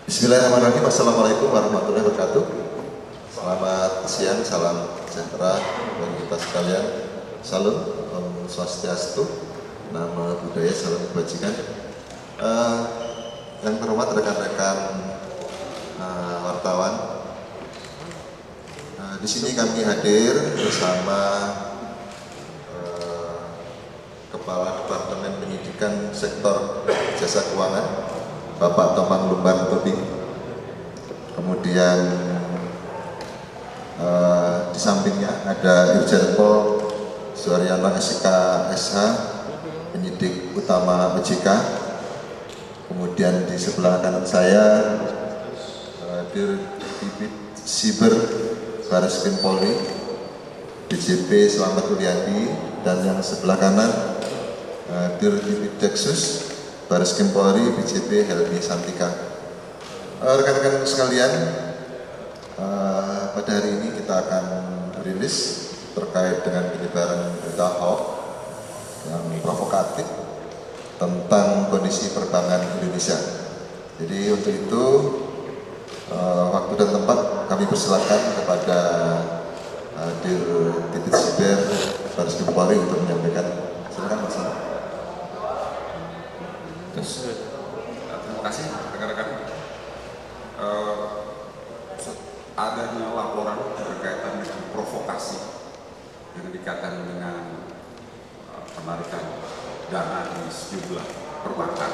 Bismillahirrahmanirrahim. Assalamualaikum warahmatullahi wabarakatuh. Selamat siang, salam sejahtera bagi kita sekalian. Salam, Om Swastiastu, nama budaya, salam kebajikan. Yang terhormat rekan-rekan wartawan, di sini kami hadir bersama Kepala Departemen Penyidikan Sektor Jasa Keuangan, Bapak Tomang Lumban Tobing. Kemudian di sampingnya ada Irjen Pol Suharyanto SK SH, penyidik utama OJK. Kemudian di sebelah kanan saya Dirtipid Siber Baris Krim Polri, BJP Selamat Uliandi, dan yang sebelah kanan Dirtipid Deksus Baris Krim Polri, BJP Helmi Santika. Rekan-rekan sekalian, pada hari ini kita akan rilis terkait dengan penyebaran berita hoax yang provokatif tentang kondisi perbankan Indonesia. Jadi untuk itu waktu dan tempat kami persilakan kepada Dirtipid Siber Baris Krim Polri untuk menyampaikan. Silakan Mas. Terima kasih rekan-rekan. Adanya laporan berkaitan dengan provokasi yang dikatakan dengan penarikan dana di sejumlah perbankan.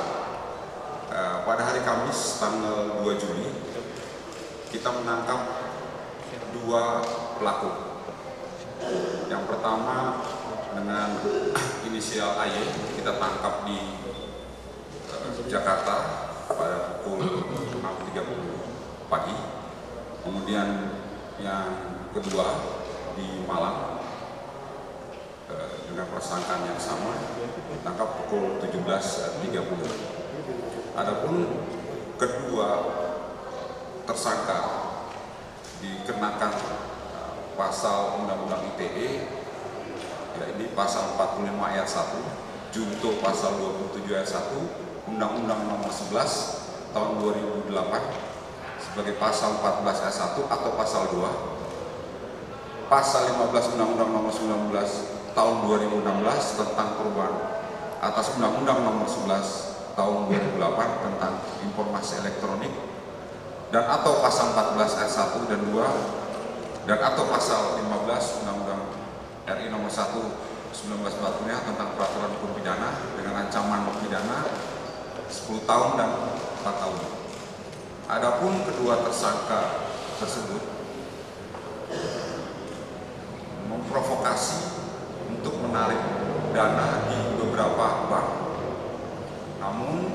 Pada hari Kamis tanggal 2 Juli kita menangkap 2 pelaku. Yang pertama dengan inisial AY kita tangkap di Jakarta pada pukul 6.30 pagi. Kemudian yang kedua di Malang dengan persangkaan yang sama ditangkap pukul 17.30. Adapun kedua tersangka dikenakan pasal Undang-Undang ITE, yaitu pasal 45 ayat 1, junto pasal 27 ayat 1, Undang-Undang Nomor 11 Tahun 2008 sebagai pasal 14 ayat 1 atau pasal 2, pasal 15 Undang-Undang Nomor 19 Tahun 2016 tentang perubahan atas Undang-Undang Nomor 11 Tahun 2008 tentang informasi elektronik, dan atau pasal 14 ayat 1 dan 2, dan atau pasal 15 Undang-Undang RI Nomor 1 1945 tentang peraturan hukum pidana dengan ancaman pidana 10 tahun dan 4 tahun. Adapun kedua tersangka tersebut memprovokasi untuk menarik dana di beberapa bank. Namun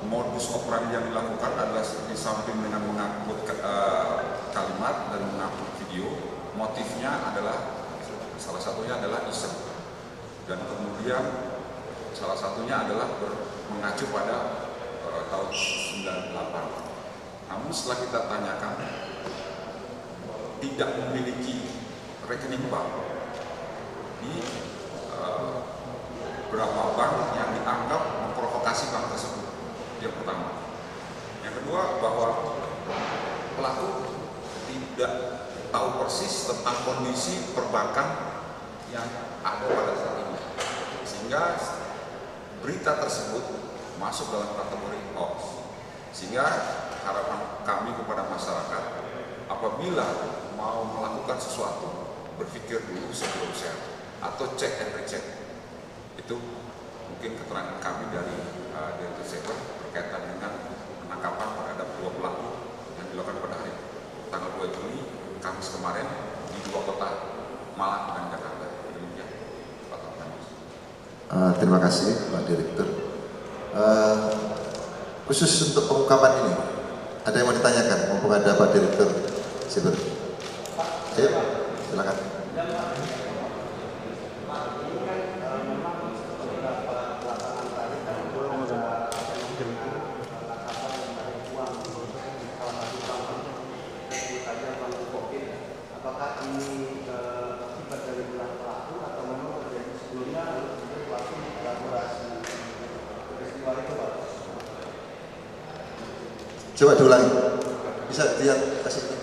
modus operandi yang dilakukan adalah di samping dengan mengangkut kalimat dan mengangkut video, motifnya adalah salah satunya adalah iseng, dan kemudian salah satunya adalah mengacu pada tahun 98. Namun setelah kita tanyakan, tidak memiliki rekening bank di beberapa bank yang dianggap memprovokasi bank tersebut. Yang pertama. Yang kedua, bahwa pelaku tidak tahu persis tentang kondisi perbankan yang ada pada saat ini, sehingga berita tersebut masuk dalam kategori hoax. Sehingga harapan kami kepada masyarakat, apabila mau melakukan sesuatu, berpikir dulu sebelum share atau cek and recheck. Itu mungkin keterangan kami dari Dirtipid Siber berkaitan dengan penangkapan terhadap 2 pelaku yang dilakukan pada hari tanggal 2 Juli Kamis kemarin di 2 kota, Malang dan Jakarta. Demikian, Pak Kapolres. Terima kasih Pak Direktur. Khusus untuk pengungkapan ini, ada yang mau ditanyakan? Mumpung ada Pak Direktur Siber. Silakan. Apakah ini akibat dari ulah pelaku atau memang terjadi sebelumnya lalu pelaku melakukan peristiwa itu, Pak? Coba diulangi. Bisa lihat kasih.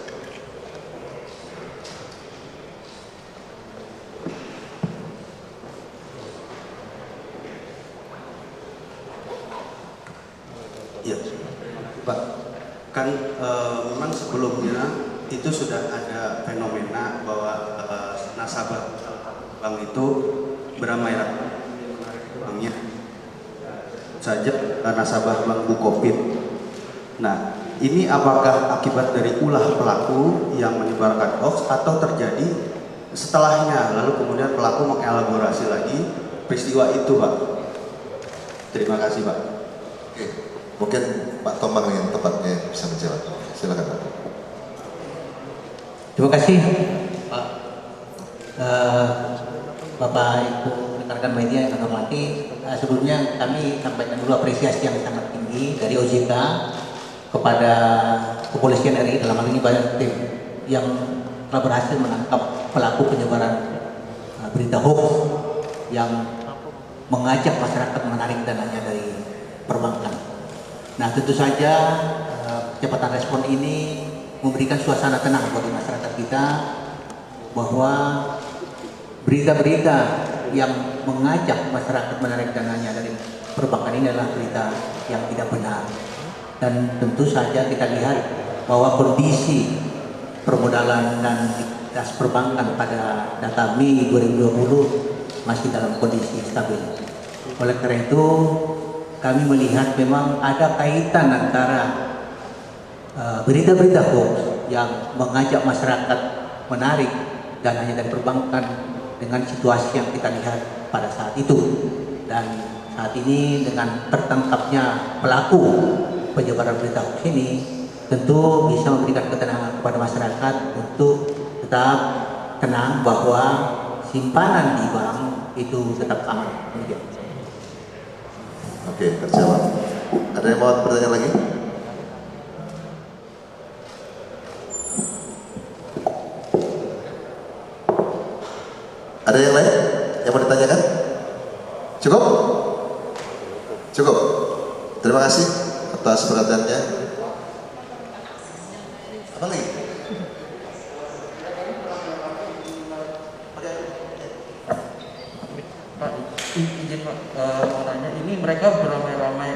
Iya, Pak. Kan memang sebelumnya itu sudah ada fenomena bahwa nasabah bank itu beramai-ramai menarik uangnya saja nasabah bank Bukopin. Nah, ini apakah akibat dari ulah pelaku yang menyebarkan hoax atau terjadi setelahnya lalu kemudian pelaku mengelaborasi lagi peristiwa itu, Pak? Terima kasih, Pak. Oke, mungkin Pak Tomang yang tepatnya bisa menjawab. Silakan Pak. Terima kasih Pak. Bapak Ibu rekan-rekan media yang kami hormati, sebelumnya kami sampaikan dulu apresiasi yang sangat tinggi dari OJK kepada Kepolisian RI, dalam hal ini banyak tim yang telah berhasil menangkap pelaku penyebaran berita hoax yang mengajak masyarakat menarik dananya dari perbankan. Nah, tentu saja kecepatan respon ini memberikan suasana tenang bagi masyarakat kita bahwa berita-berita yang mengajak masyarakat menarik dananya dari perbankan ini adalah berita yang tidak benar. Dan tentu saja kita lihat bahwa kondisi permodalan dan likuiditas perbankan pada data Mei 2020 masih dalam kondisi stabil. Oleh karena itu, kami melihat memang ada kaitan antara berita-berita hoax yang mengajak masyarakat menarik dananya dari perbankan dengan situasi yang kita lihat pada saat itu. Dan saat ini dengan tertangkapnya pelaku penyebaran berita hoax ini tentu bisa memberikan ketenangan kepada masyarakat untuk tetap tenang bahwa simpanan di bank itu tetap aman. Oke, terjawab. Ada yang mau bertanya lagi? Ada yang lain yang mau ditanyakan? Cukup? Cukup. Terima kasih atas perhatiannya. Apa lagi? Pak, izin Pak, mau nanya, ini mereka beramai-ramai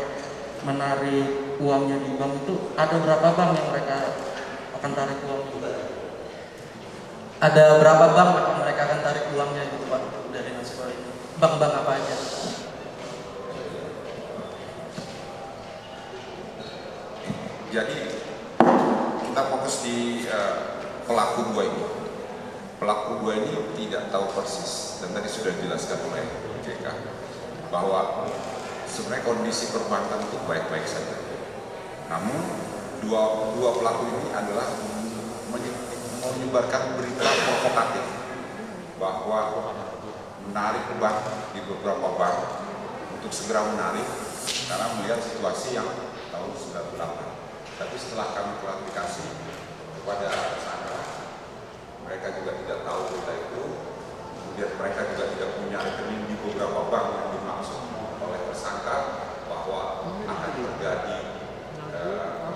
menarik uangnya di bank itu, ada berapa bank yang mereka akan tarik uang itu? Ada berapa bank yang mereka akan tarik uangnya itu, Pak, dari nasabah ini? Bank-bank apa aja? Jadi kita fokus di pelaku dua ini. Pelaku dua ini tidak tahu persis, dan tadi sudah dijelaskan oleh JK bahwa sebenarnya kondisi perbankan itu baik-baik saja. Namun dua pelaku ini adalah menyebarkan berita provokatif bahwa menarik bank di beberapa bank untuk segera menarik karena melihat situasi yang tahun 98. Tapi setelah kami klarifikasi kepada tersangka, mereka juga tidak tahu berita itu. Kemudian mereka juga tidak punya rekening di beberapa bank yang dimaksud oleh tersangka bahwa akan terjadi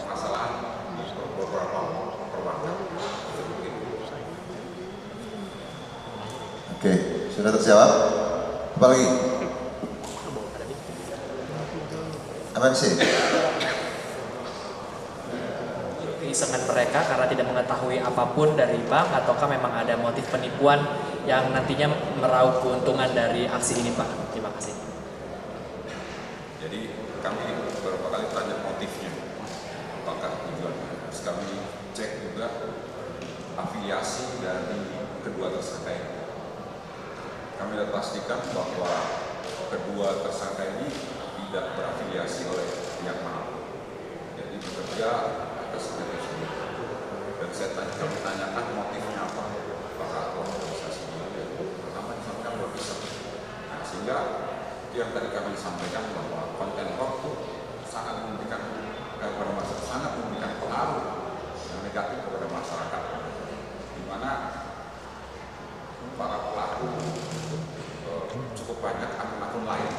masalah di beberapa perbankan. Oke, sudah terjawab. Apa lagi? MNC. Keisengan mereka karena tidak mengetahui apapun dari bank, ataukah memang ada motif penipuan yang nantinya meraup keuntungan dari aksi ini, Pak? Terima kasih. Jadi kami beberapa kali tanya motifnya, apakah tujuannya. Terus kami cek juga afiliasi dari kedua tersangka ini. Kami dapat pastikan bahwa kedua tersangka ini tidak berafiliasi oleh pihak manapun. Jadi bekerja atas nama tersebut. Dan kami tanyakan motifnya apa? Apakah organisasi ini? Pertama disampaikan berpisah. Nah, sehingga itu yang tadi kami sampaikan bahwa konten hoax itu sangat memberikan kepada masyarakat, sangat memberikan pengaruh yang negatif kepada masyarakat, di mana para pelaku cukup banyak akun-akun lain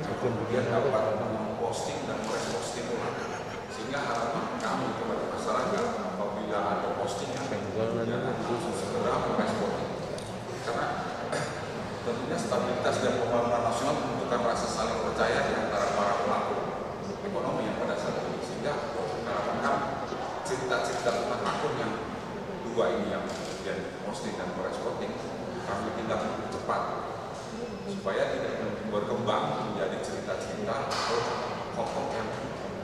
yang kemudian dapat memposting dan mereposting, sehingga sehingga harapan kami kepada masyarakat apabila ada postingan segera merespon, karena tentunya stabilitas dan pembangunan nasional membutuhkan rasa saling percaya di antara para pelaku ekonomi yang pada saat ini, sehingga harapan kami cerita-cerita tentang akun yang dua ini yang kemudian posting dan meresponsing kami tindak cepat supaya tidak berkembang menjadi cerita-cerita atau hoax yang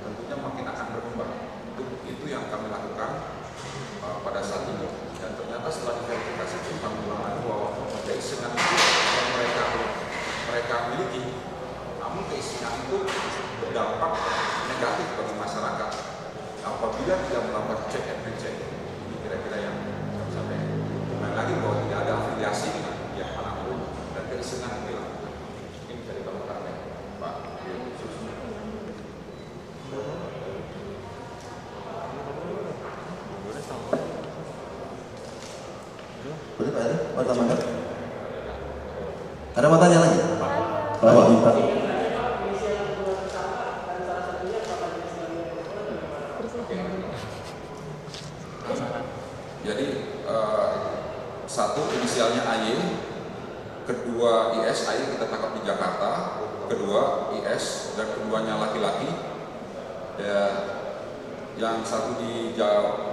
tentunya makin akan berkembang. Itu yang kami lakukan pada saat ini, dan ternyata setelah diverifikasi itu kami mengatakan bahwa keisengan itu yang mereka miliki, namun keisengan itu berdampak negatif bagi masyarakat apabila tidak melakukan check and recheck. Ini kira-kira yang kami sampaikan. Kembali lagi bahwa tidak ada afiliasi dengan pihak manapun dan keisengan itu dilakukan. Ini bisa ditambahkan ya, Pak. Boleh Pak Eri, mau tambahkan? Ada mau tanya lagi? Pak Minta. Jadi satu inisialnya AY, kedua IS. AY kita tangkap di Jakarta, kedua IS, dan keduanya laki-laki. Yang satu di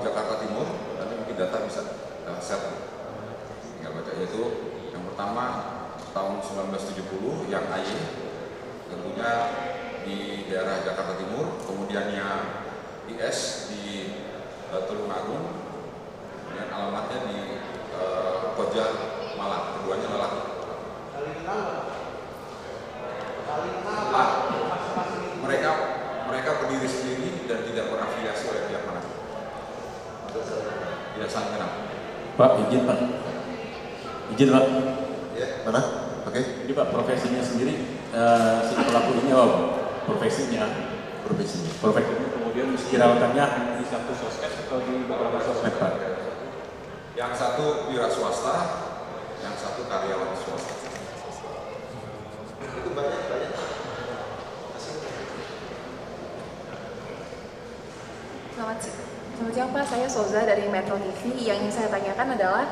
Jakarta Timur, nanti mungkin data bisa set. Tinggal baca, yaitu yang pertama tahun 1970 yang AY, tentunya di daerah Jakarta Timur, kemudiannya IS di Tulungagung, kemudian alamatnya di Koja Malang, keduanya lelaki. Mereka berdiri sendiri dan tidak berafiliasi oleh pihak mana. Tidak saling kenal. Pak, izin Pak. Izin Pak. Ya, mana? Oke. Jadi Pak, profesinya sendiri, si pelaku ini apa Pak? Profesinya kemudian diviralkannya hanya di satu sosmed atau di beberapa sosmed Pak? Yang satu wira swasta, yang satu karyawan swasta. Itu banyak. Selamat siang Pak, saya Soza dari Metro TV. Yang ingin saya tanyakan adalah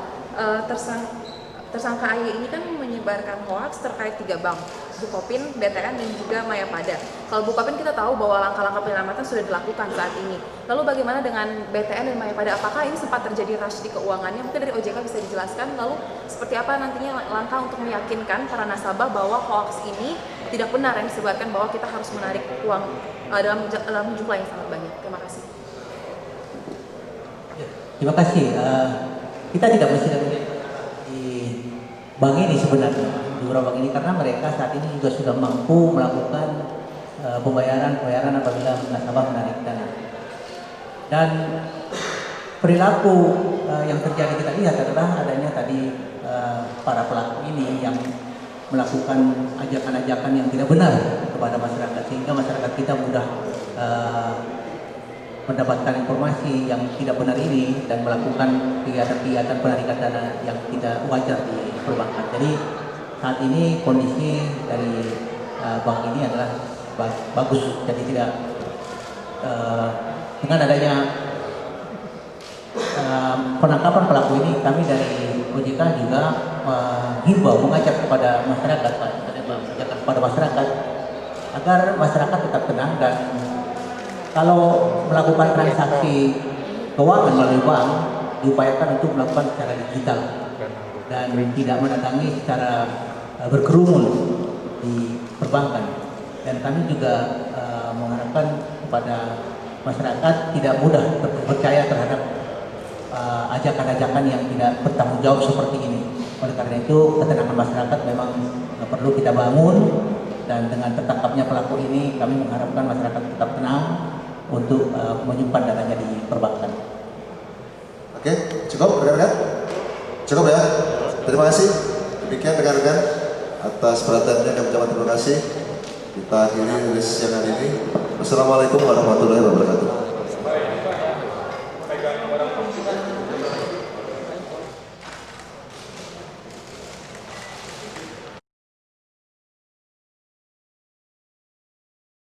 tersangka AY ini kan menyebarkan hoaks terkait 3 bank, Bukopin, BTN, dan juga Mayapada. Kalau Bukopin kita tahu bahwa langkah-langkah penyelamatan sudah dilakukan saat ini. Lalu bagaimana dengan BTN dan Mayapada? Apakah ini sempat terjadi rush di keuangannya? Mungkin dari OJK bisa dijelaskan. Lalu seperti apa nantinya langkah untuk meyakinkan para nasabah bahwa hoaks ini tidak benar yang disebarkan, bahwa kita harus menarik uang dalam jumlah yang sangat banyak? Terima kasih. Terima kasih. Kita tidak mesti di bank ini sebenarnya, di beberapa bank ini, karena mereka saat ini juga sudah mampu melakukan pembayaran apabila nasabah menarik dana. Dan perilaku yang terjadi kita lihat adalah adanya tadi para pelaku ini yang melakukan ajakan-ajakan yang tidak benar kepada masyarakat, sehingga masyarakat kita mudah mendapatkan informasi yang tidak benar ini dan melakukan kegiatan-kegiatan penarikan dana yang tidak wajar di perbankan. Jadi saat ini kondisi dari bank ini adalah bagus, jadi tidak dengan adanya penangkapan pelaku ini, kami dari OJK juga mengajak kepada masyarakat, agar masyarakat tetap tenang, dan kalau melakukan transaksi keuangan melalui bank, diupayakan untuk melakukan secara digital dan tidak mendatangi secara berkerumun di perbankan. Dan kami juga mengharapkan kepada masyarakat tidak mudah percaya terhadap ajakan-ajakan yang tidak bertanggung jawab seperti ini. Oleh karena itu, ketenangan masyarakat memang perlu kita bangun, dan dengan tertangkapnya pelaku ini, kami mengharapkan masyarakat tetap tenang untuk menyimpan dananya di perbankan. Oke, cukup rekan-rekan? Cukup ya? Terima kasih. Demikian rekan-rekan, atas perhatiannya kami ucapkan terima kasih. Kita akhiri rilis siang hari ini. Wassalamualaikum warahmatullahi wabarakatuh.